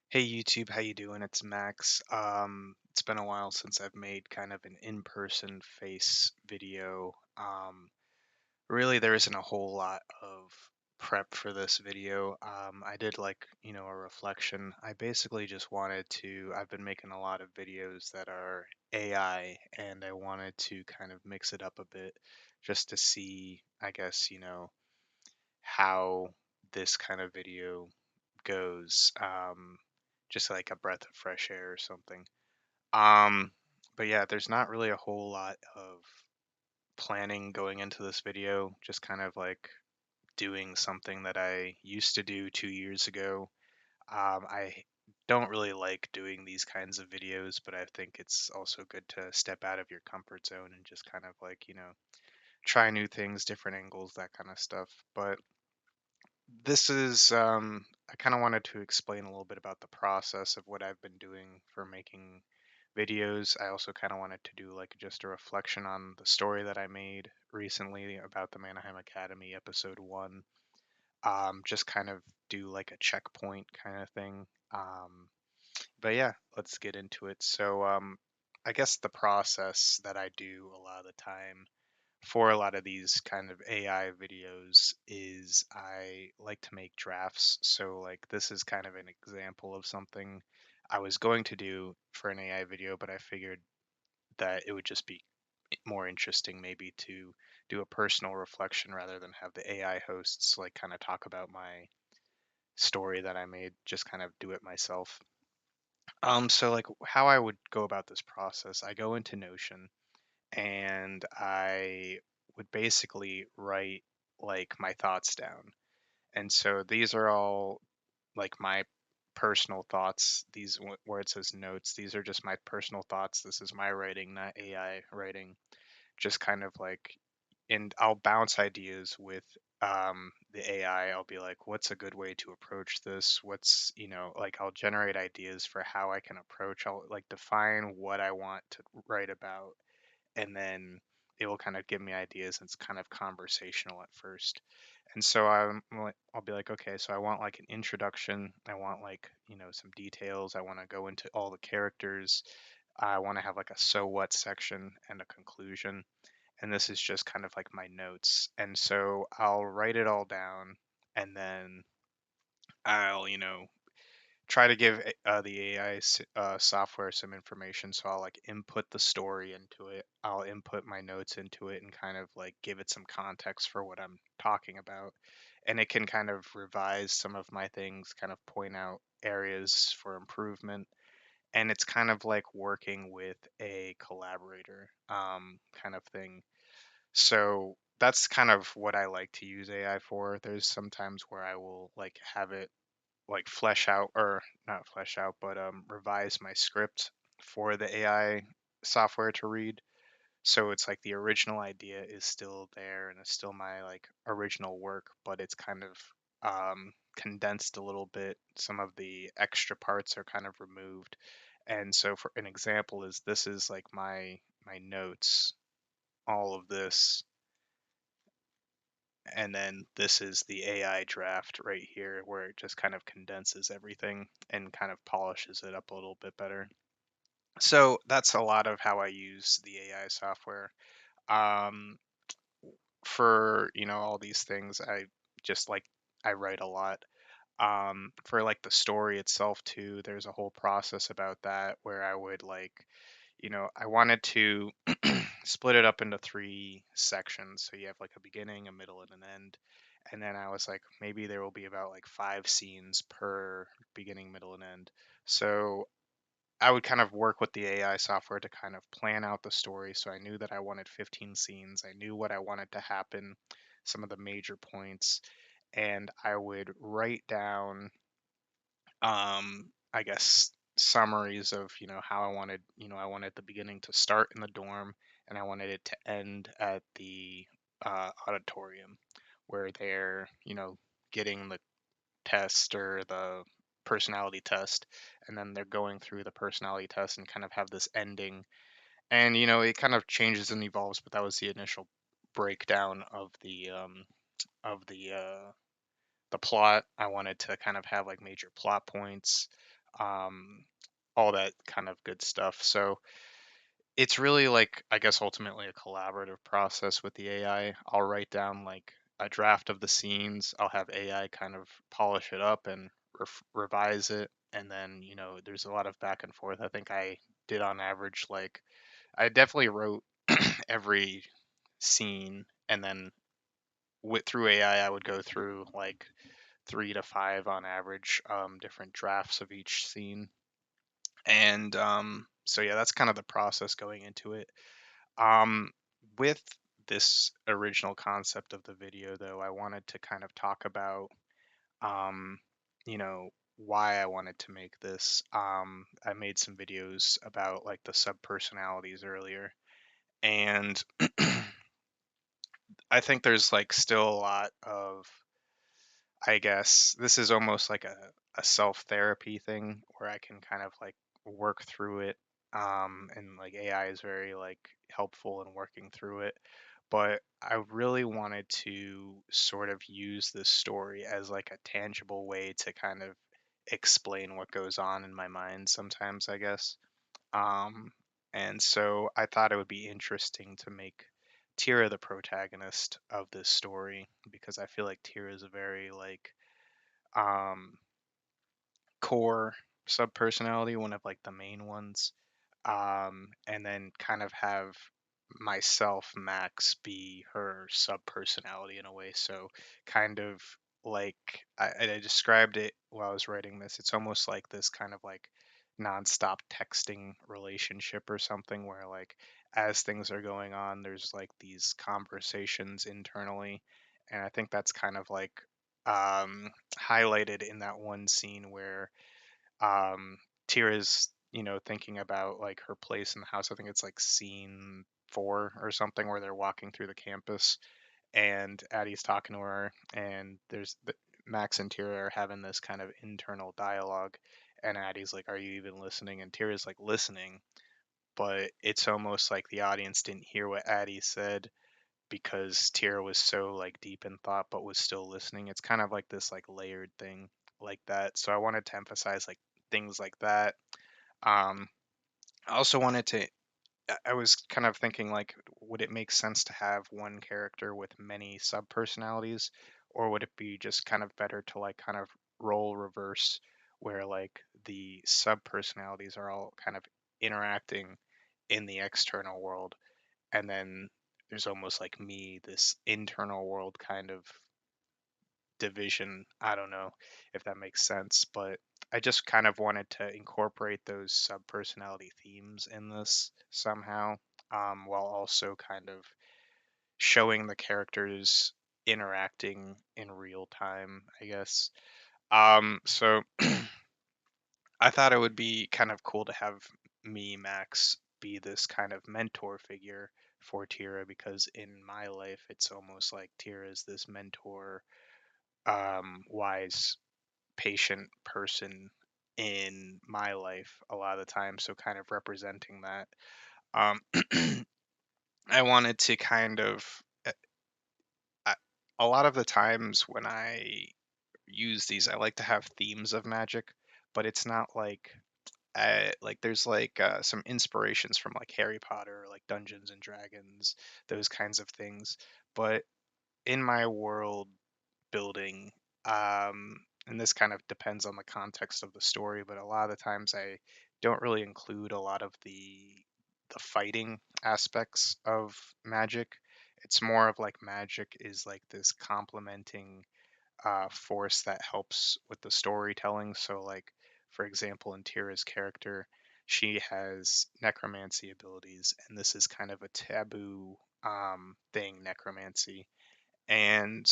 Hey YouTube, how you doing? It's Max. It's been a while since I've made kind of an in-person face video. Really, there isn't a whole lot of prep for this video. I did a reflection. I basically just wanted to, I've been making a lot of videos that are AI, and I wanted to kind of mix it up a bit just to see, I guess, how this kind of video goes. Just like a breath of fresh air or something. Um, but yeah, there's not really a whole lot of planning going into this video, just kind of like doing something that I used to do 2 years ago. I don't really like doing these kinds of videos, but I think it's also good to step out of your comfort zone and just kind of try new things, different angles, that kind of stuff. But this is, I kind of wanted to explain a little bit about the process of what I've been doing for making videos. I also kind of wanted to do like just a reflection on the story that I made recently about the Manaheim Academy episode one. Just kind of do like a checkpoint kind of thing. But yeah, let's get into it. So, I guess the process that I do a lot of the time for a lot of these kind of AI videos is I like to make drafts. So, like, this is kind of an example of something I was going to do for an AI video, but I figured that it would just be more interesting maybe to do a personal reflection rather than have the AI hosts like kind of talk about my story that I made, just kind of do it myself. So like how I would go about this process, I go into Notion and I would basically write like my thoughts down. And so these are all like my personal thoughts. Where it says notes, these are just my personal thoughts. This is my writing, not AI writing. Just kind of like, and I'll bounce ideas with the AI. I'll be like, what's a good way to approach this? Like I'll generate ideas for how I can approach. I'll like define what I want to write about, and then it will kind of give me ideas. And it's kind of conversational at first. And so I'll be like, okay, so I want like an introduction. I want like, some details. I want to go into all the characters. I want to have like a so what section and a conclusion. And this is just kind of like my notes. And so I'll write it all down, and then I'll, try to give the AI software some information. So I'll like input the story into it. I'll input my notes into it and kind of like give it some context for what I'm talking about. And it can kind of revise some of my things, kind of point out areas for improvement. And it's kind of like working with a collaborator kind of thing. So that's kind of what I like to use AI for. There's sometimes where I will like have it like flesh out, or not flesh out, but revise my script for the AI software to read. So it's like the original idea is still there and it's still my like original work, but it's kind of condensed a little bit. Some of the extra parts are kind of removed. And so for an example is this is like my notes, all of this, and then this is the AI draft right here where it just kind of condenses everything and kind of polishes it up a little bit better. So that's a lot of how I use the AI software. Um, for all these things, I just like I write a lot. For like the story itself too, there's a whole process about that where I would I wanted to split it up into three sections. So you have like a beginning, a middle, and an end. And then I was like, maybe there will be about like 5 scenes per beginning, middle, and end. So I would kind of work with the AI software to kind of plan out the story. So I knew that I wanted 15 scenes. I knew what I wanted to happen, some of the major points, and I would write down I guess summaries of how I wanted the beginning to start in the dorm, and I wanted it to end at the auditorium where they're getting the test or the personality test, and then they're going through the personality test and kind of have this ending. And it kind of changes and evolves, but that was the initial breakdown of the plot. I wanted to kind of have like major plot points. all that kind of good stuff. So it's really like, I guess, ultimately a collaborative process with the AI. I'll write down like a draft of the scenes. I'll have AI kind of polish it up and revise it. And then, there's a lot of back and forth. I think I did on average, like, I definitely wrote every scene, and then through AI, I would go through like 3 to 5 on average, different drafts of each scene. And so yeah, that's kind of the process going into it. Um, with this original concept of the video, though, I wanted to kind of talk about, um, you know, why I wanted to make this. I made some videos about like the sub personalities earlier, and I think there's like still a lot of, I guess this is almost like a self therapy thing where I can kind of like work through it. And like AI is very like helpful in working through it. But I really wanted to sort of use this story as like a tangible way to kind of explain what goes on in my mind sometimes, I guess. Um, and so I thought it would be interesting to make Tira the protagonist of this story because I feel like Tira is a very like um core sub personality, one of like the main ones. And then kind of have myself, Max, be her sub personality in a way. So kind of like I described it while I was writing this. It's almost like this kind of like nonstop texting relationship or something where like as things are going on, there's like these conversations internally. And I think that's kind of like highlighted in that one scene where um Tira's, thinking about like her place in the house. I think it's like scene 4 or something where they're walking through the campus and Addie's talking to her, and Max and Tira are having this kind of internal dialogue, and Addie's like, "Are you even listening?" And Tira's like listening, but it's almost like the audience didn't hear what Addie said because Tira was so like deep in thought but was still listening. It's kind of like this like layered thing like that. So I wanted to emphasize like things like that. Um, I also wanted to. I was kind of thinking like, would it make sense to have one character with many sub personalities, or would it be just kind of better to like kind of role reverse, where like the sub personalities are all kind of interacting in the external world, and then there's almost like me, this internal world kind of division. I don't know if that makes sense, but I just kind of wanted to incorporate those sub personality themes in this somehow, while also kind of showing the characters interacting in real time, I guess. So I thought it would be kind of cool to have me, Max, be this kind of mentor figure for Tira because in my life, it's almost like Tira is this mentor, wise, patient person in my life a lot of the time. So, kind of representing that. Um, I wanted to kind of, uh, I- a lot of the times when I use these, I like to have themes of magic, but it's not like there's like some inspirations from like Harry Potter, like Dungeons and Dragons, those kinds of things. But in my world building, and this kind of depends on the context of the story, but a lot of the times I don't really include a lot of the fighting aspects of magic. It's more of like magic is like this complementing force that helps with the storytelling. So, like, for example, in Tira's character, she has necromancy abilities, and this is kind of a taboo thing, necromancy. And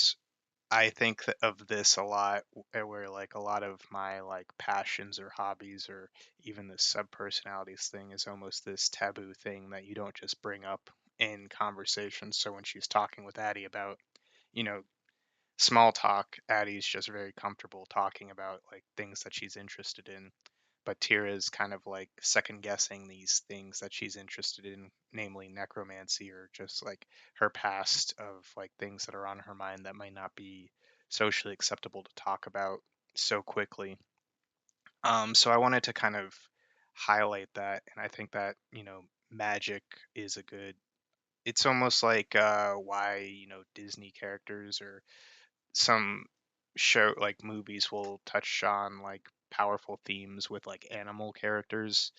I think of this a lot, where like a lot of my like passions or hobbies or even the sub personalities thing is almost this taboo thing that you don't just bring up in conversation. So when she's talking with Addie about, you know, small talk, Addie's just very comfortable talking about like things that she's interested in. But Tira's kind of like second guessing these things that she's interested in, namely necromancy or just like her past of like things that are on her mind that might not be socially acceptable to talk about so quickly. So I wanted to kind of highlight that, and I think that, magic is a good. It's almost like why, Disney characters or some show like movies will touch on like powerful themes with like animal characters,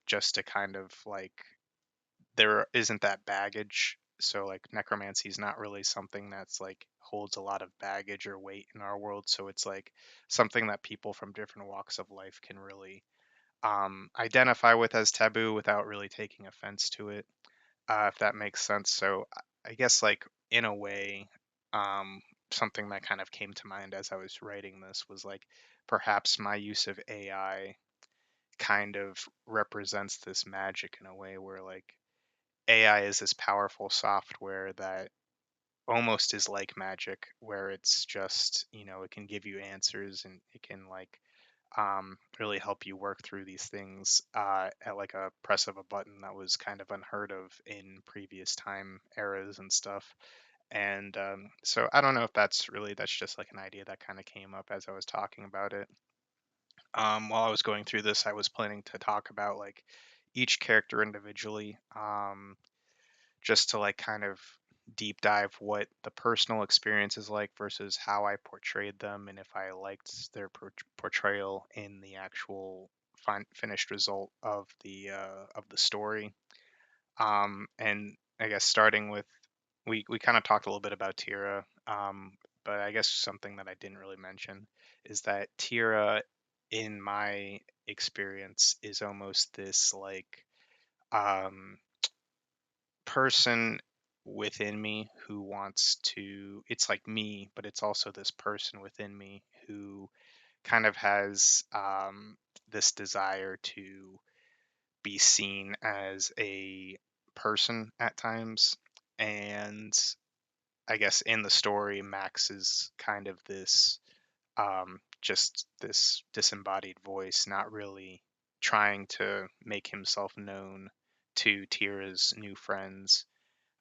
just to kind of like there isn't that baggage. So like necromancy is not really something that's like holds a lot of baggage or weight in our world. So it's like something that people from different walks of life can really identify with as taboo without really taking offense to it, if that makes sense. So I guess like in a way, um, something that kind of came to mind as I was writing this was like perhaps my use of AI kind of represents this magic in a way where like AI is this powerful software that almost is like magic, where it's just, it can give you answers and it can like really help you work through these things at like a press of a button that was kind of unheard of in previous time eras and stuff. And so I don't know if that's just like an idea that kind of came up as I was talking about it. While I was going through this, I was planning to talk about like each character individually. Just to like kind of deep dive what the personal experience is like versus how I portrayed them and if I liked their portrayal in the actual finished result of the story. And I guess starting with we kind of talked a little bit about Tira, but I guess something that I didn't really mention is that Tira, in my experience, is almost this like um, person within me who wants to it's like me, but it's also this person within me who kind of has this desire to be seen as a person at times. And I guess in the story, Max is kind of this just this disembodied voice, not really trying to make himself known to Tira's new friends.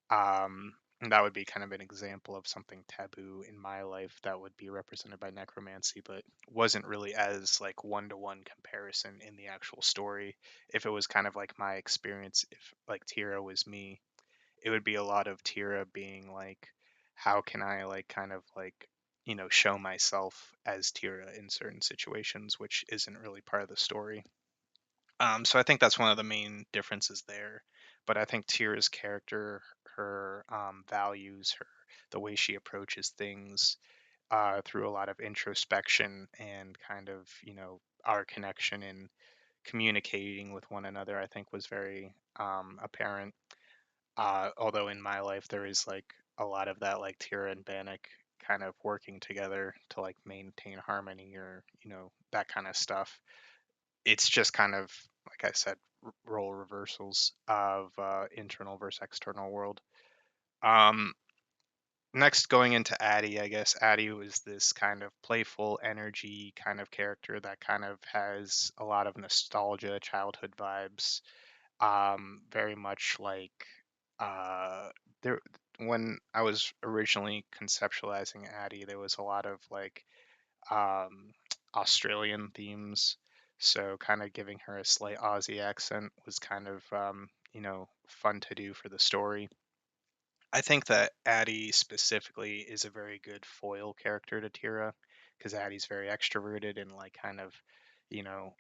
And that would be kind of an example of something taboo in my life that would be represented by necromancy, but wasn't really as like one-to-one comparison in the actual story. If it was kind of like my experience, if like Tira was me, it would be a lot of Tira being like, how can I like kind of like, show myself as Tira in certain situations, which isn't really part of the story. So I think that's one of the main differences there. But I think Tira's character, her values, the way she approaches things through a lot of introspection and kind of, our connection in communicating with one another, I think was very apparent. Although in my life there is like a lot of that, like Tira and Bannock kind of working together to like maintain harmony or, that kind of stuff. It's just kind of like I said, role reversals of internal versus external world. Um, Next, going into Addie, I guess Addie was this kind of playful energy kind of character that kind of has a lot of nostalgia, childhood vibes. Very much like uh, there when I was originally conceptualizing Addie, there was a lot of like um, Australian themes. So kind of giving her a slight Aussie accent was kind of fun to do for the story. I think that Addie specifically is a very good foil character to Tira because Addie's very extroverted and like kind of you know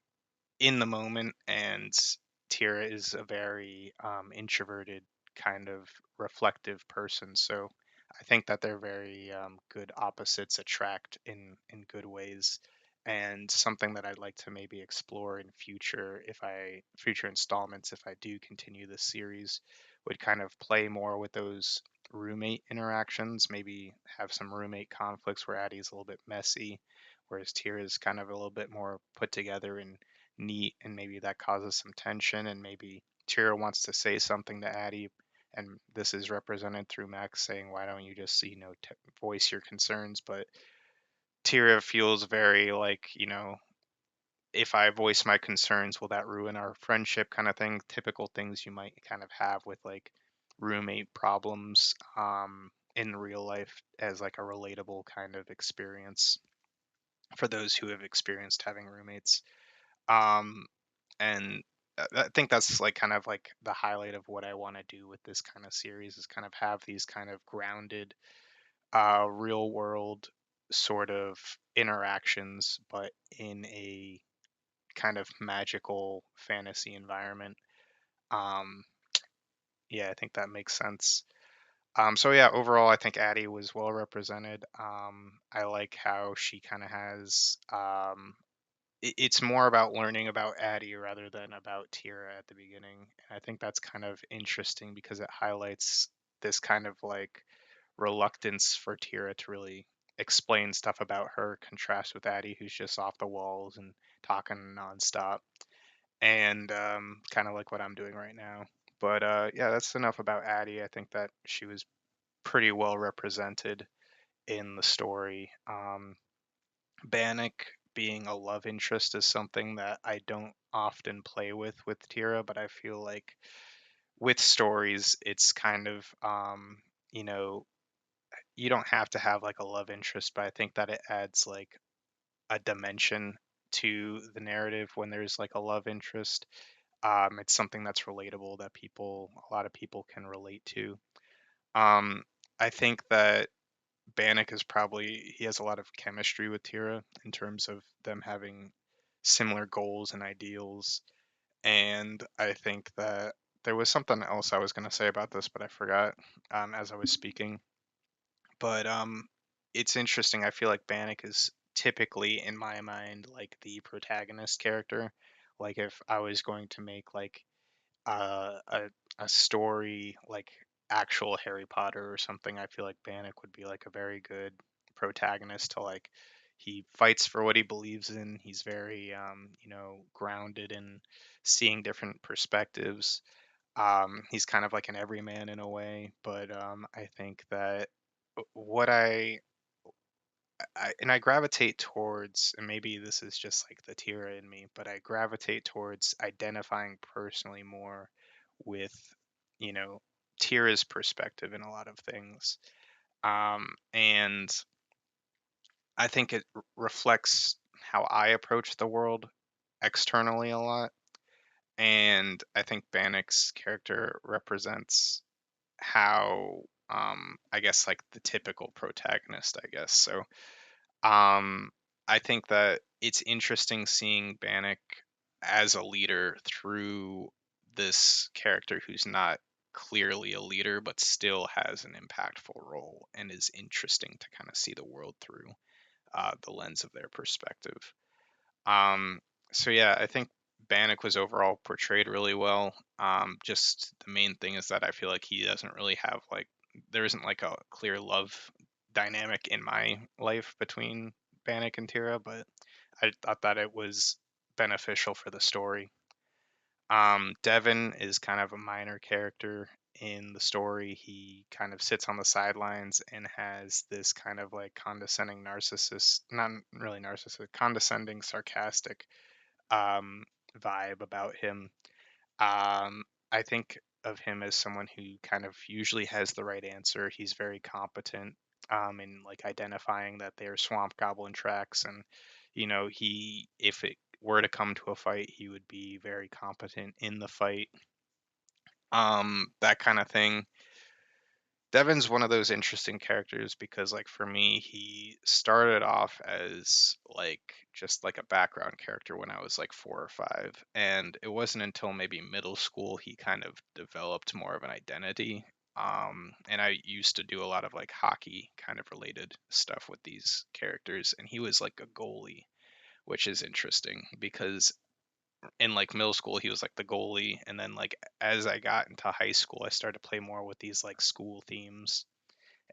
in the moment, and Tira is a very introverted, kind of reflective person. So I think that they're very good opposites attract in good ways, and something that I'd like to maybe explore in future installments if I do continue this series would kind of play more with those roommate interactions, maybe have some roommate conflicts where Addie's a little bit messy, whereas Tira is kind of a little bit more put together and neat, and maybe that causes some tension, and maybe Tira wants to say something to Addie, and this is represented through Max saying, "Why don't you just, voice your concerns?" But Tira feels very like, if I voice my concerns, will that ruin our friendship, kind of thing. Typical things you might kind of have with like roommate problems in real life as like a relatable kind of experience. for those who have experienced having roommates. Um, and I think that's like kind of like the highlight of what I want to do with this kind of series is kind of have these kind of grounded, real world sort of interactions, but in a kind of magical fantasy environment. Um, yeah, I think that makes sense. So yeah, overall, I think Addie was well represented. I like how she kind of has. It's more about learning about Addie rather than about Tira at the beginning. And I think that's kind of interesting because it highlights this kind of like reluctance for Tira to really explain stuff about her, contrast with Addie, who's just off the walls and talking nonstop, and kind of like what I'm doing right now. But yeah, that's enough about Addie. I think that she was pretty well represented in the story. Bannock being a love interest is something that I don't often play with Tira, but I feel like with stories, it's kind of you know, you don't have to have like a love interest, but I think that it adds like a dimension to the narrative when there's like a love interest. It's something that's relatable that a lot of people can relate to. Um, I think that Bannock is probably he has a lot of chemistry with Tira in terms of them having similar goals and ideals. And I think that there was something else I was going to say about this, but I forgot as I was speaking. But it's interesting. I feel like Bannock is typically, in my mind, like the protagonist character. Like if I was going to make like uh, a a story like actual Harry Potter or something, I feel like Bannock would be like a very good protagonist to like he fights for what he believes in. He's very grounded in seeing different perspectives. He's kind of like an everyman in a way, but I think that what I gravitate towards, and maybe this is just like the Tira in me, but I gravitate towards identifying personally more with, you know, Tira's perspective in a lot of things. And I think it reflects how I approach the world externally a lot. And I think Bannock's character represents how, I guess, like the typical protagonist, I guess. So Um, I think that it's interesting seeing Bannock as a leader through this character who's not clearly a leader, but still has an impactful role and is interesting to kind of see the world through the lens of their perspective. Um, so yeah, I think Bannock was overall portrayed really well. Just the main thing is that I feel like he doesn't really have like there isn't like a clear love dynamic in my life between Bannock and Tira, but I thought that it was beneficial for the story. Devin is kind of a minor character in the story. He kind of sits on the sidelines and has this kind of like condescending narcissist, not really narcissist, condescending, sarcastic um, vibe about him. Um, I think of him as someone who kind of usually has the right answer. He's very competent in like identifying that they're swamp goblin tracks, and he if it were to come to a fight, he would be very competent in the fight. That kind of thing. Devin's one of those interesting characters because, like, for me, he started off as like just like a background character when I was like 4 or 5, and it wasn't until maybe middle school he kind of developed more of an identity. And I used to do a lot of like hockey kind of related stuff with these characters, and he was like a goalie, which is interesting because in like middle school he was like the goalie, and then like as I got into high school, I started to play more with these like school themes,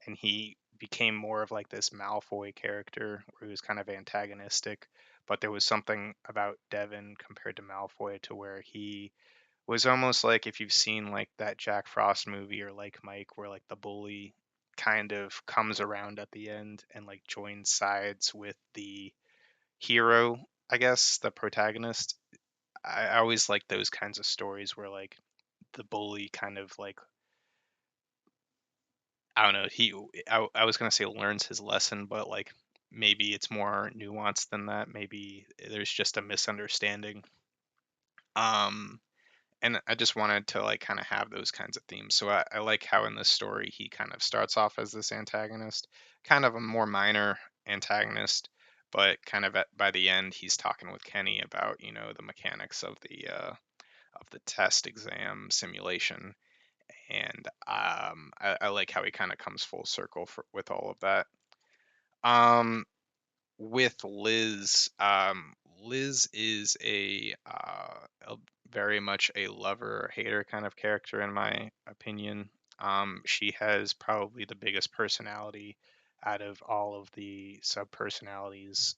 and he became more of like this Malfoy character where he was kind of antagonistic. But there was something about Devin compared to Malfoy to where he was almost like if you've seen like that Jack Frost movie or like Mike, where like the bully kind of comes around at the end and like joins sides with the hero, I guess, the protagonist. I always like those kinds of stories where like the bully kind of like I don't know. I was gonna say learns his lesson, but like maybe it's more nuanced than that. Maybe there's just a misunderstanding. Um, and I just wanted to like kind of have those kinds of themes. So I like how in this story he kind of starts off as this antagonist, kind of a more minor antagonist, but kind of by the end he's talking with Kenny about the mechanics of the test exam simulation, and I like how he kind of comes full circle with all of that. Um, with Liz, Liz is a very much a lover hater kind of character in my opinion. She has probably the biggest personality out of all of the sub personalities.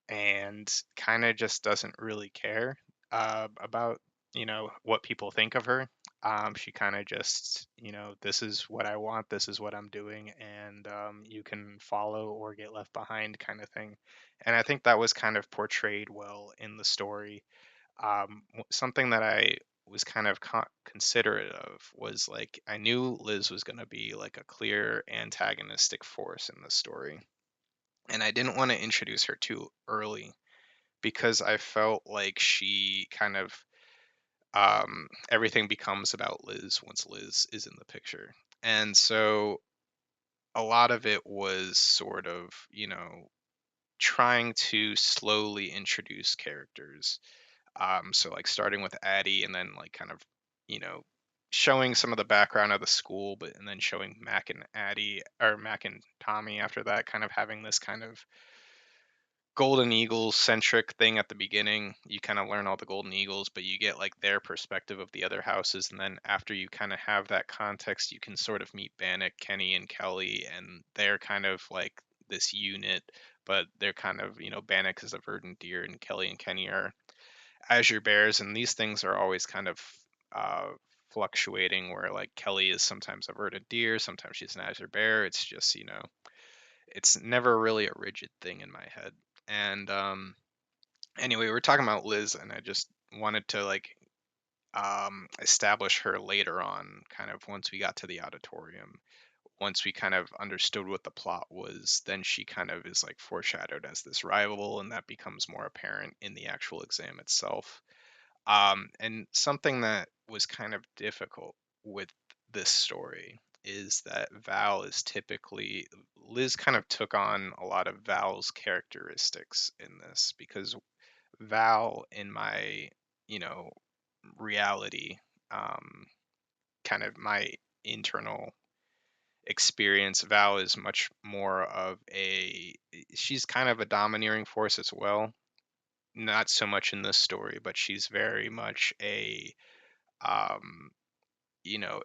And kind of just doesn't really care about what people think of her. She kind of just this is what I want, this is what I'm doing, and you can follow or get left behind kind of thing. And I think that was kind of portrayed well in the story. Something that I was kind of considerate of was like I knew Liz was going to be like a clear antagonistic force in the story, and I didn't want to introduce her too early because I felt like she kind of everything becomes about Liz once Liz is in the picture. And so a lot of it was sort of, trying to slowly introduce characters. So like starting with Addie and then like kind of, you know, showing some of the background of the school, but and then showing Mac and Addie or Mac and Tommy after that, kind of having this kind of Golden Eagles centric thing at the beginning. You kind of learn all the Golden Eagles, but you get like their perspective of the other houses. And then after you kind of have that context, you can sort of meet Bannock, Kenny, and Kelly, and they're kind of like this unit, but they're kind of, Bannock is a verdant deer, and Kelly and Kenny are azure bears. And these things are always kind of uh, fluctuating, where like Kelly is sometimes a verdant deer, sometimes she's an azure bear. It's just, it's never really a rigid thing in my head. And anyway, we're talking about Liz, and I just wanted to like establish her later on, kind of once we got to the auditorium. Once we kind of understood what the plot was, then she kind of is like foreshadowed as this rival, and that becomes more apparent in the actual exam itself. And something that was kind of difficult with this story is that Val is typically Liz kind of took on a lot of Val's characteristics in this because Val in my, you know, reality, um, kind of my internal experience, Val is much more of she's kind of a domineering force as well. Not so much in this story, but she's very much um,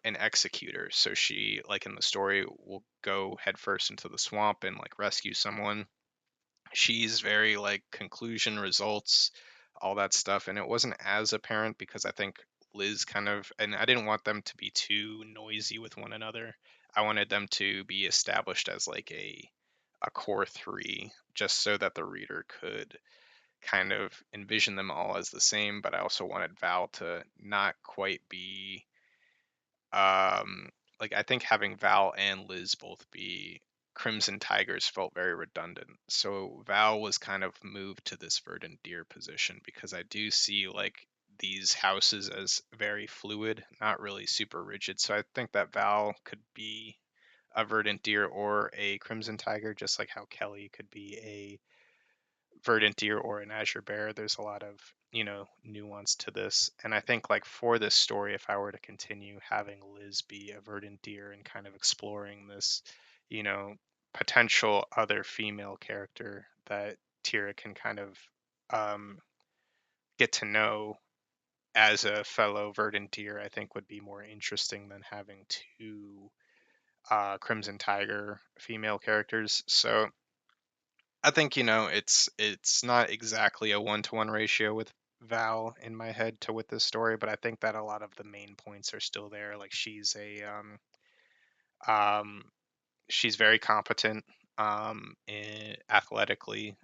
an executor. So she, like in the story, will go headfirst into the swamp and like rescue someone. She's very like conclusion, results, all that stuff, and it wasn't as apparent because I think Liz kind of, and I didn't want them to be too noisy with one another. I wanted them to be established as like a core three, just so that the reader could kind of envision them all as the same. But I also wanted Val to not quite be um like I think having Val and Liz both be Crimson Tigers felt very redundant. So Val was kind of moved to this verdant deer position because I do see like these houses as very fluid, not really super rigid. So I think that Val could be a verdant deer or a Crimson Tiger, just like how Kelly could be a verdant deer or an azure bear. There's a lot of nuance to this, and I think like for this story, if I were to continue having Liz be a verdant deer and kind of exploring this you know potential other female character that Tira can kind of um, get to know as a fellow verdant deer, I think would be more interesting than having two Crimson Tiger female characters. So I think it's not exactly a 1-to-1 ratio with Val in my head to with this story, but I think that a lot of the main points are still there. Like um she's very competent athletically.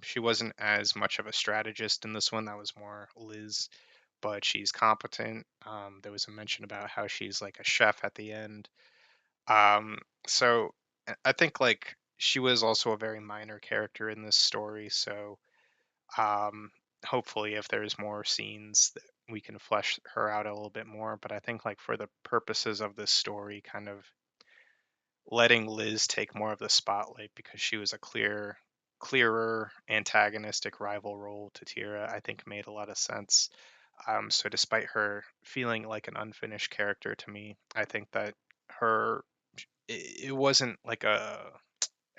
She wasn't as much of a strategist in this one. That was more Liz, but she's competent. There was a mention about how she's like a chef at the end. Um, so I think like she was also a very minor character in this story, so um, hopefully, if there's more scenes, that we can flesh her out a little bit more. But I think, like, for the purposes of this story, kind of letting Liz take more of the spotlight because she was a clearer antagonistic rival role to Tira, I think made a lot of sense. So despite her feeling like an unfinished character to me, I think that her it wasn't like a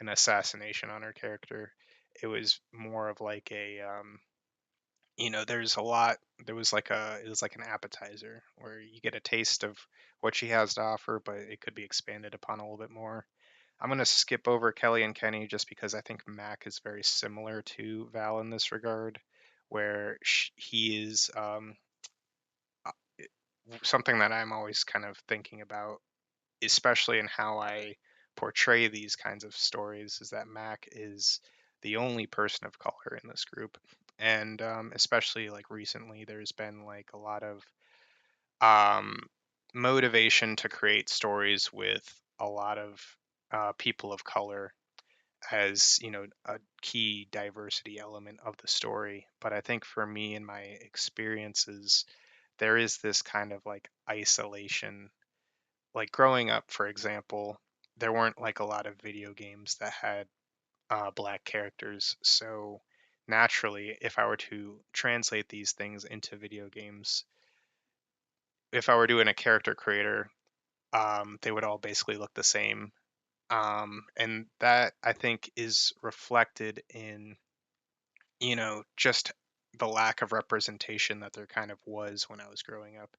an assassination on her character. It was more of like a there's a lot. There was like a it was like an appetizer where you get a taste of what she has to offer, but it could be expanded upon a little bit more. I'm gonna skip over Kelly and Kenny just because I think Mac is very similar to Val in this regard, where he is uh, something that I'm always kind of thinking about, especially in how I portray these kinds of stories, is that Mac is the only person of color in this group. And especially like recently, there's been like a lot of um, motivation to create stories with a lot of people of color as a key diversity element of the story. But I think for me and my experiences, there is this kind of like isolation. Like growing up, for example, there weren't like a lot of video games that had black characters. So naturally, if I were to translate these things into video games, if I were doing a character creator, they would all basically look the same. And that I think is reflected in, just the lack of representation that there kind of was when I was growing up.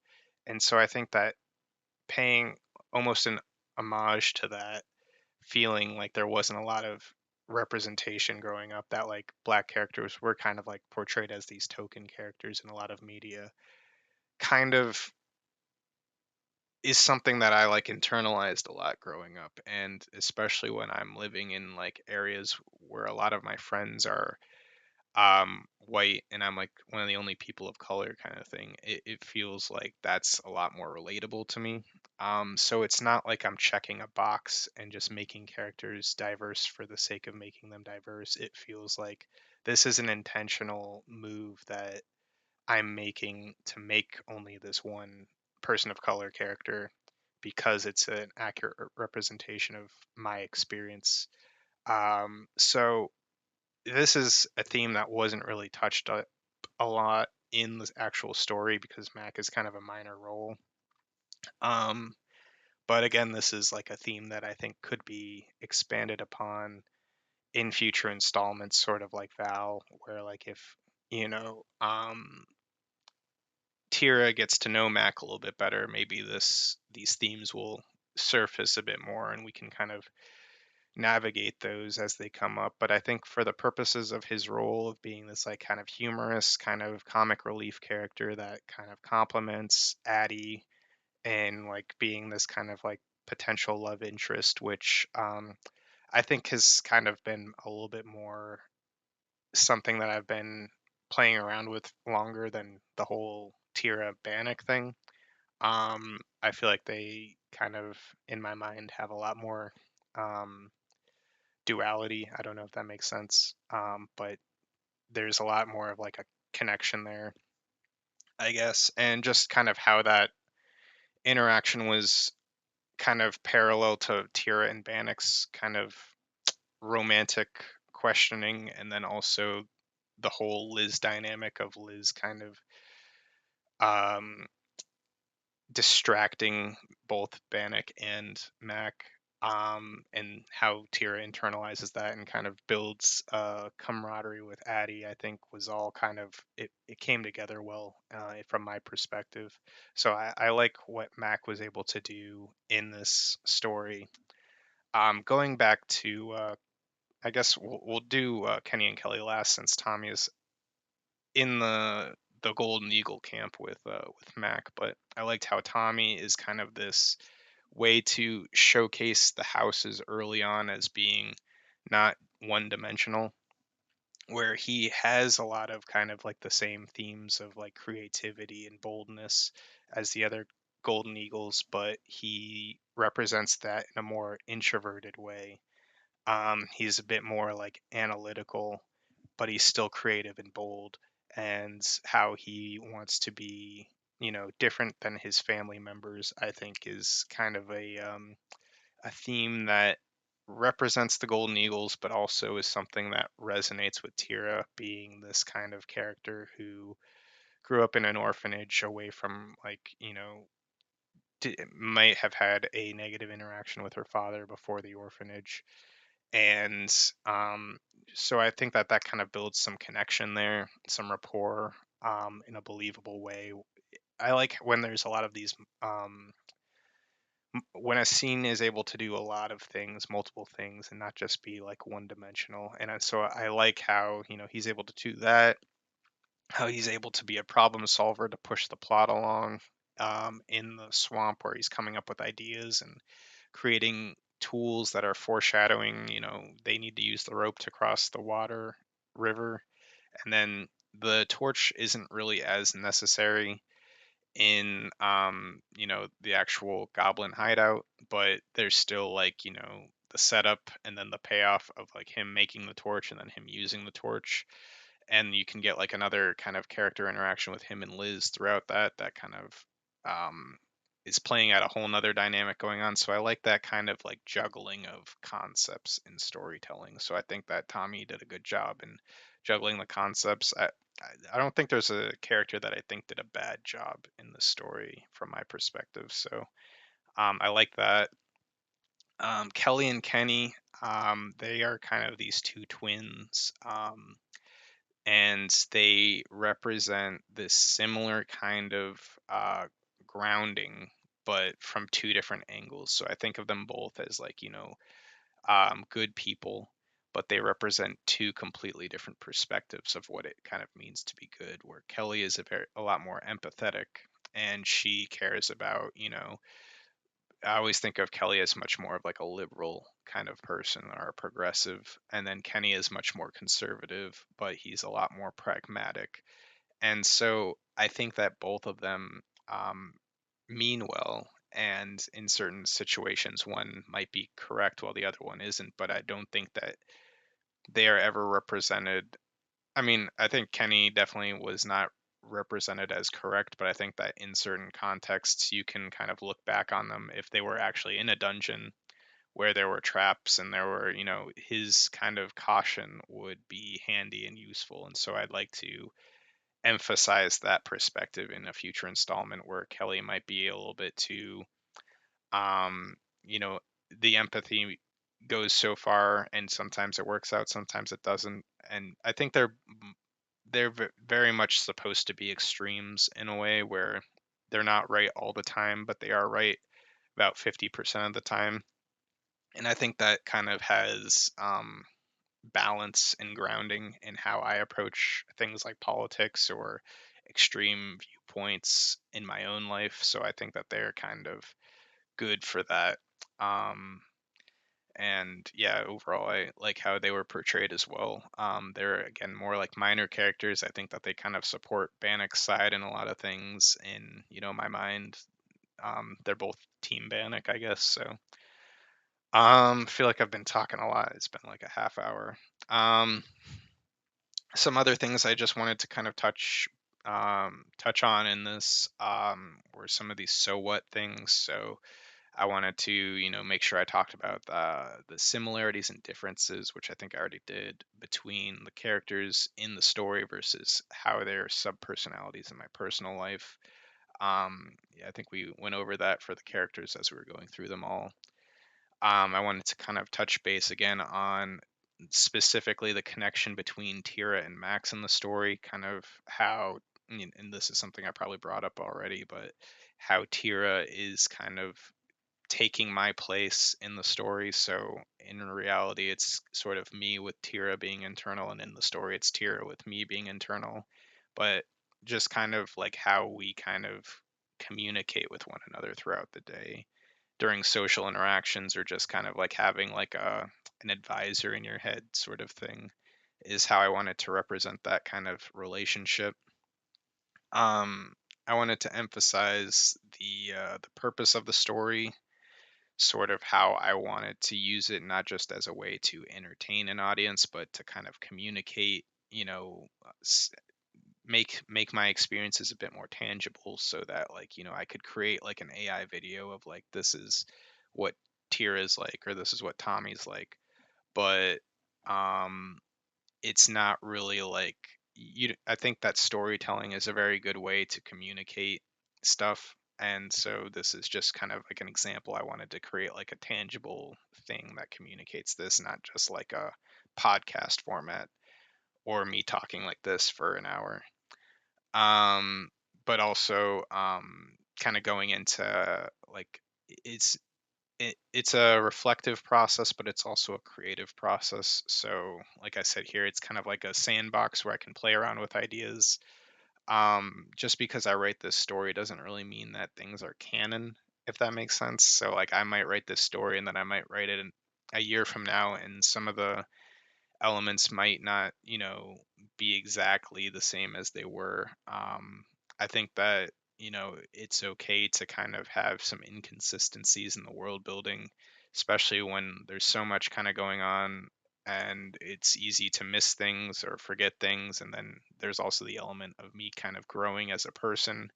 And so I think that paying almost an homage to that, feeling like there wasn't a lot of representation growing up, that like black characters were kind of like portrayed as these token characters in a lot of media, kind of is something that I like internalized a lot growing up. And especially when I'm living in like areas where a lot of my friends are white and I'm like one of the only people of color kind of thing, it feels like that's a lot more relatable to me. So it's not like I'm checking a box and just making characters diverse for the sake of making them diverse. It feels like this is an intentional move that I'm making to make only this one person of color character because it's an accurate representation of my experience. So this is a theme that wasn't really touched a lot in the actual story because Mac is kind of a minor role. Um, but again, this is like a theme that I think could be expanded upon in future installments, sort of like Val, where like if you know um, Tira gets to know Mac a little bit better, maybe these themes will surface a bit more, and we can kind of navigate those as they come up. But I think for the purposes of his role of being this like kind of humorous, kind of comic relief character that kind of complements Addie and like being this kind of like potential love interest, which I think has kind of been a little bit more something that I've been playing around with longer than the whole Tira Bannock thing. I feel like they kind of, in my mind, have a lot more um, duality. I don't know if that makes sense, but there's a lot more of like a connection there, I guess, and just kind of how that interaction was kind of parallel to Tira and Bannock's kind of romantic questioning, and then also the whole Liz dynamic of Liz kind of um, distracting both Bannock and Mac, and how Tira internalizes that and kind of builds camaraderie with Addie, I think was all kind of it came together well from my perspective. So I like what Mac was able to do in this story. Going back to I guess we'll do Kenny and Kelly last since Tommy is in the Golden Eagle camp with Mac, but I liked how Tommy is kind of this way to showcase the houses early on as being not one dimensional, where he has a lot of kind of like the same themes of like creativity and boldness as the other Golden Eagles, but he represents that in a more introverted way. He's a bit more like analytical, but he's still creative and bold, and how he wants to be, different than his family members, I think is kind of a theme that represents the Golden Eagles, but also is something that resonates with Tira being this kind of character who grew up in an orphanage away from, like, might have had a negative interaction with her father before the orphanage. And so I think that that kind of builds some connection there, some rapport, in a believable way. I like when there's a lot of these, when a scene is able to do a lot of things, multiple things, and not just be like one dimensional. And so I like how, he's able to do that, how he's able to be a problem solver to push the plot along, in the swamp where he's coming up with ideas and creating tools that are foreshadowing, they need to use the rope to cross the water river. And then the torch isn't really as necessary in, the actual goblin hideout, but there's still, like, the setup and then the payoff of like him making the torch and then him using the torch. And you can get like another kind of character interaction with him and Liz throughout that kind of, is playing out a whole nother dynamic going on. So I like that kind of like juggling of concepts in storytelling. So I think that Tommy did a good job in juggling the concepts. I don't think there's a character that I think did a bad job in the story from my perspective. So I like that. Kelly and Kenny, they are kind of these two twins. And they represent this similar kind of, grounding, but from two different angles. So I think of them both as like, good people, but they represent two completely different perspectives of what it kind of means to be good. Where Kelly is a lot more empathetic, and she cares about, I always think of Kelly as much more of like a liberal kind of person or a progressive, and then Kenny is much more conservative, but he's a lot more pragmatic. And so I think that both of them, um, mean well, and in certain situations, one might be correct while the other one isn't. But I don't think that they are ever represented. I mean, I think Kenny definitely was not represented as correct, but I think that in certain contexts, you can kind of look back on them if they were actually in a dungeon where there were traps and there were, his kind of caution would be handy and useful. And so I'd like to emphasize that perspective in a future installment where Kelly might be a little bit too, um, you know, the empathy goes so far, and sometimes it works out, sometimes it doesn't. And I think they're very much supposed to be extremes in a way where they're not right all the time, but they are right about 50% of the time. And I think that kind of has, balance and grounding in how I approach things like politics or extreme viewpoints in my own life. So I think that they're kind of good for that. Um, and yeah, overall, I like how they were portrayed as well. They're again more like minor characters. I think that they kind of support Bannock's side in a lot of things. In, my mind, they're both Team Bannock, I guess. So I feel like I've been talking a lot. It's been like a half hour. Um, some other things I just wanted to kind of touch on in this, were some of these so what things. So I wanted to, make sure I talked about the similarities and differences, which I think I already did, between the characters in the story versus how they're sub personalities in my personal life. Yeah, I think we went over that for the characters as we were going through them all. I wanted to kind of touch base again on specifically the connection between Tira and Max in the story, kind of how, and this is something I probably brought up already, but how Tira is kind of taking my place in the story. So in reality, it's sort of me with Tira being internal, and in the story, it's Tira with me being internal. But just kind of like how we kind of communicate with one another throughout the day during social interactions, or just kind of like having like an advisor in your head sort of thing, is how I wanted to represent that kind of relationship. um I wanted to emphasize the purpose of the story. sort of how I wanted to use it, not just as a way to entertain an audience, but to kind of communicate, make my experiences a bit more tangible, so that, like, I could create like an AI video of like, this is what Tira's like, or this is what Tommy's like. But um it's not really like, I think that storytelling is a very good way to communicate stuff. And so this is just kind of like an example. I wanted to create like a tangible thing that communicates this, not just like a podcast format or me talking like this for an hour. um but also, kind of going into like, it's it's a reflective process, but it's also a creative process. So like I said here, it's kind of like a sandbox where I can play around with ideas. Just because I write this story doesn't really mean that things are canon, if that makes sense. So like, I might write this story and then I might write it a year from now, and some of the elements might not, be exactly the same as they were. I think that, it's okay to kind of have some inconsistencies in the world building, especially when there's so much kind of going on, and it's easy to miss things or forget things. And then there's also the element of me kind of growing as a person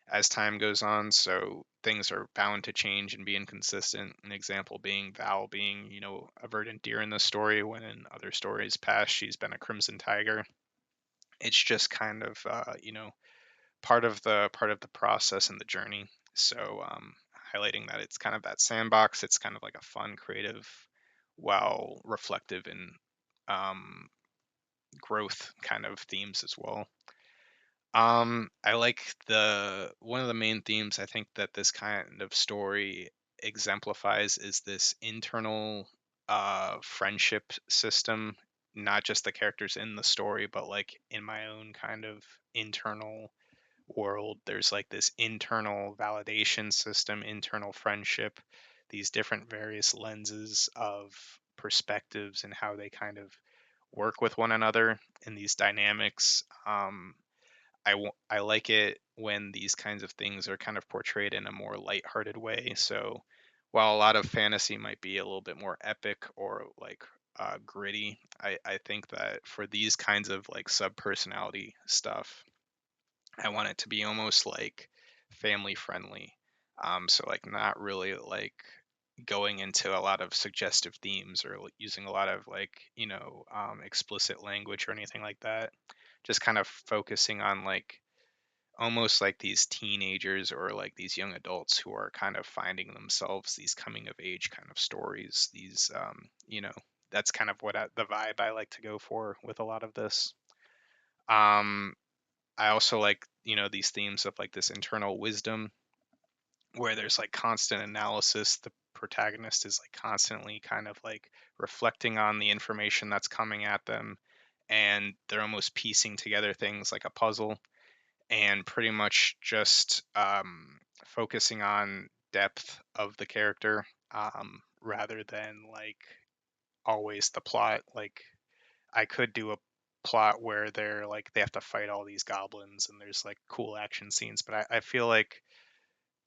as time goes on. So things are bound to change and be inconsistent. An example being Val being, a verdant deer in this story, when in other stories past she's been a crimson tiger. It's just kind of, part of the process and the journey. So, highlighting that it's kind of that sandbox. It's kind of like a fun, creative, while reflective and, um, growth kind of themes as well. I like the one of the main themes I think that this kind of story exemplifies is this internal friendship system, not just the characters in the story, but like in my own kind of internal world. There's like this internal validation system, internal friendship, these different various lenses of perspectives and how they kind of work with one another in these dynamics. I like it when these kinds of things are kind of portrayed in a more lighthearted way. So while a lot of fantasy might be a little bit more epic or like, gritty, I think that for these kinds of like sub-personality stuff, I want it to be almost like family friendly. So like, not really like going into a lot of suggestive themes, or like using a lot of like, explicit language or anything like that. Just kind of focusing on like, almost like these teenagers or like these young adults who are kind of finding themselves, these coming of age kind of stories. These, that's kind of the vibe I like to go for with a lot of this. um I also like, these themes of like this internal wisdom, where there's like constant analysis. The protagonist is like constantly kind of like reflecting on the information that's coming at them, and they're almost piecing together things like a puzzle, and pretty much just, focusing on depth of the character, rather than like always the plot. Like, I could do a plot where they're like, they have to fight all these goblins and there's like cool action scenes, but I feel like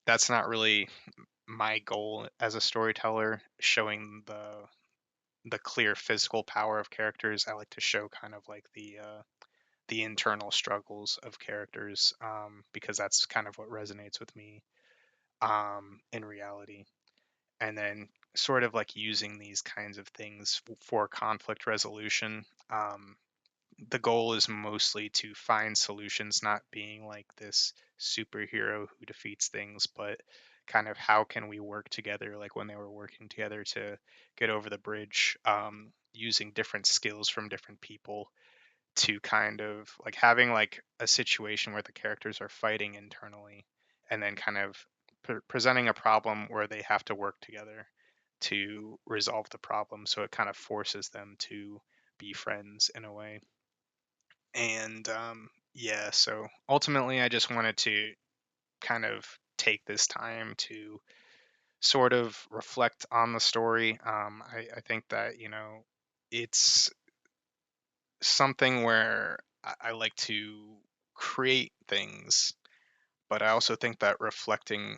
that's not really my goal as a storyteller, showing the clear physical power of characters. I like to show kind of like the internal struggles of characters, because that's kind of what resonates with me, in reality. And then sort of like using these kinds of things for conflict resolution. The goal is mostly to find solutions, not being like this superhero who defeats things, but kind of how can we work together, like when they were working together to get over the bridge, using different skills from different people, to kind of like having like a situation where the characters are fighting internally, and then kind of presenting a problem where they have to work together to resolve the problem. So it kind of forces them to be friends in a way. And, yeah, so ultimately, I just wanted to kind of take this time to sort of reflect on the story. I think that, it's something where I like to create things, but I also think that reflecting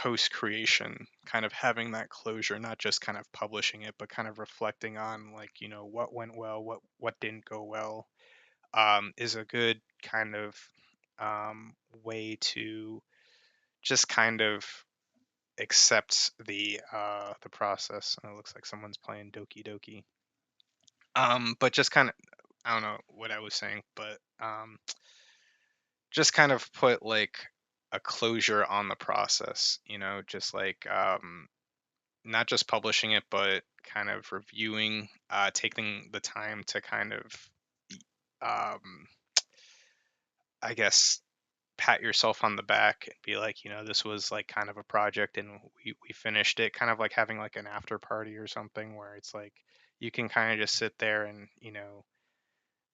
post creation, kind of having that closure, not just kind of publishing it, but kind of reflecting on like, what went well, what didn't go well, is a good kind of way to just kind of accept the process. And it looks like someone's playing Doki Doki. But just kind of, I don't know what I was saying, but just kind of put like a closure on the process, just like not just publishing it, but kind of reviewing, taking the time to kind of, um, I guess, pat yourself on the back and be like, this was like kind of a project and we finished it, kind of like having like an after party or something where it's like you can kind of just sit there and,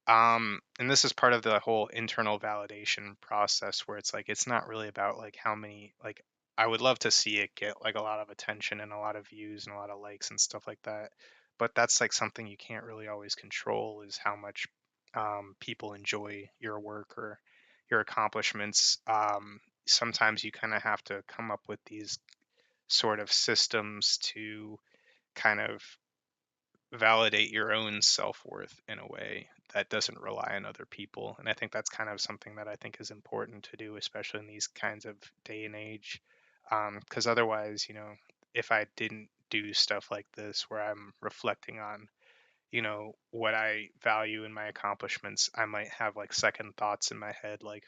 and this is part of the whole internal validation process where it's like it's not really about like how many like I would love to see it get like a lot of attention and a lot of views and a lot of likes and stuff like that. But that's like something you can't really always control is how much people enjoy your work or your accomplishments. Sometimes you kind of have to come up with these sort of systems to kind of validate your own self-worth in a way that doesn't rely on other people. And I think that's kind of something that I think is important to do, especially in these kinds of day and age. Because otherwise, if I didn't do stuff like this where I'm reflecting on, what I value in my accomplishments, I might have like second thoughts in my head, like,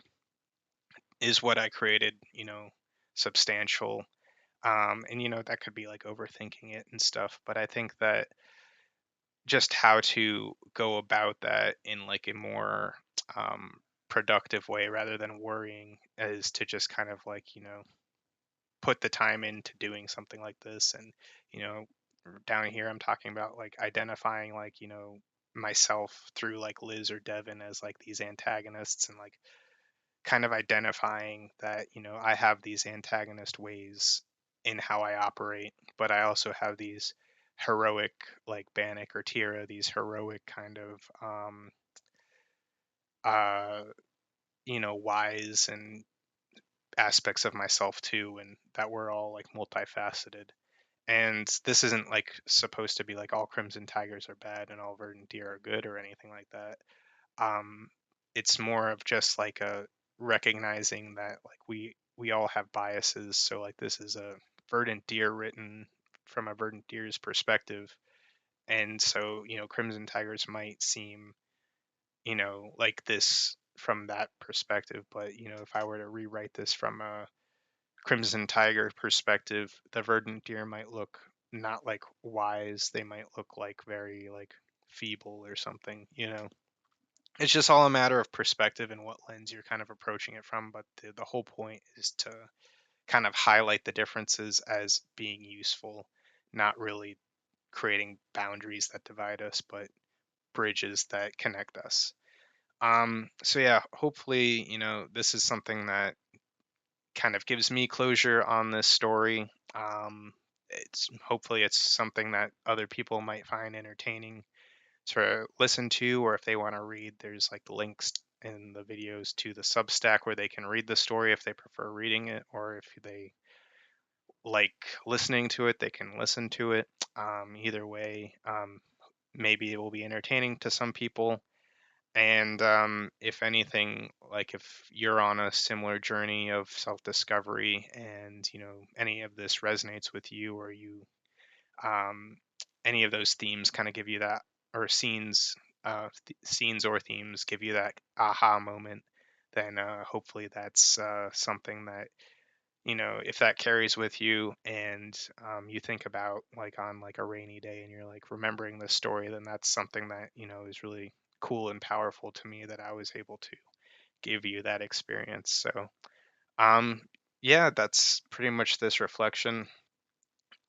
is what I created, substantial? And, that could be like overthinking it and stuff. But I think that just how to go about that in like a more um, productive way rather than worrying is to just kind of like put the time into doing something like this. And you know down here I'm talking about like identifying like myself through like Liz or Devin as like these antagonists, and like kind of identifying that I have these antagonist ways in how I operate, but I also have these heroic, like Bannock or Tira, these heroic kind of uh wise and aspects of myself too, and that we're all like multifaceted. And this isn't like supposed to be like all Crimson Tigers are bad and all Verdant Deer are good or anything like that. um it's more of just like a recognizing that like we all have biases. So like this is a Verdant Deer written from a Verdant Deer's perspective, and so Crimson Tigers might seem like this from that perspective, but if I were to rewrite this from a Crimson Tiger perspective, the Verdant Deer might look not like wise, they might look like very like feeble or something. It's just all a matter of perspective and what lens you're kind of approaching it from. But the whole point is to kind of highlight the differences as being useful, not really creating boundaries that divide us, but bridges that connect us. So yeah, hopefully, this is something that kind of gives me closure on this story. It's hopefully it's something that other people might find entertaining to listen to, or if they want to read, there's like links in the videos to the Substack where they can read the story if they prefer reading it, or if they like listening to it, they can listen to it. Either way, maybe it will be entertaining to some people. And if anything, like if you're on a similar journey of self-discovery and any of this resonates with you, or you um, any of those themes kind of give you that, or scenes or themes give you that aha moment, then hopefully that's something that if that carries with you, and you think about like on like a rainy day and you're like remembering this story, then that's something that is really cool and powerful to me, that I was able to give you that experience. So um yeah, that's pretty much this reflection.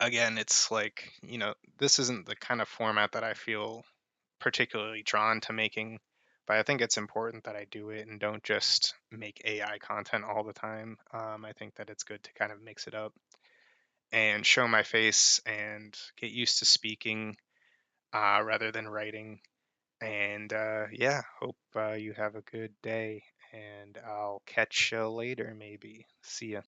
Again, it's like this isn't the kind of format that I feel particularly drawn to making, but I think it's important that I do it and don't just make AI content all the time. I think that it's good to kind of mix it up and show my face and get used to speaking rather than writing. And yeah, hope you have a good day, and I'll catch you later, maybe. See ya.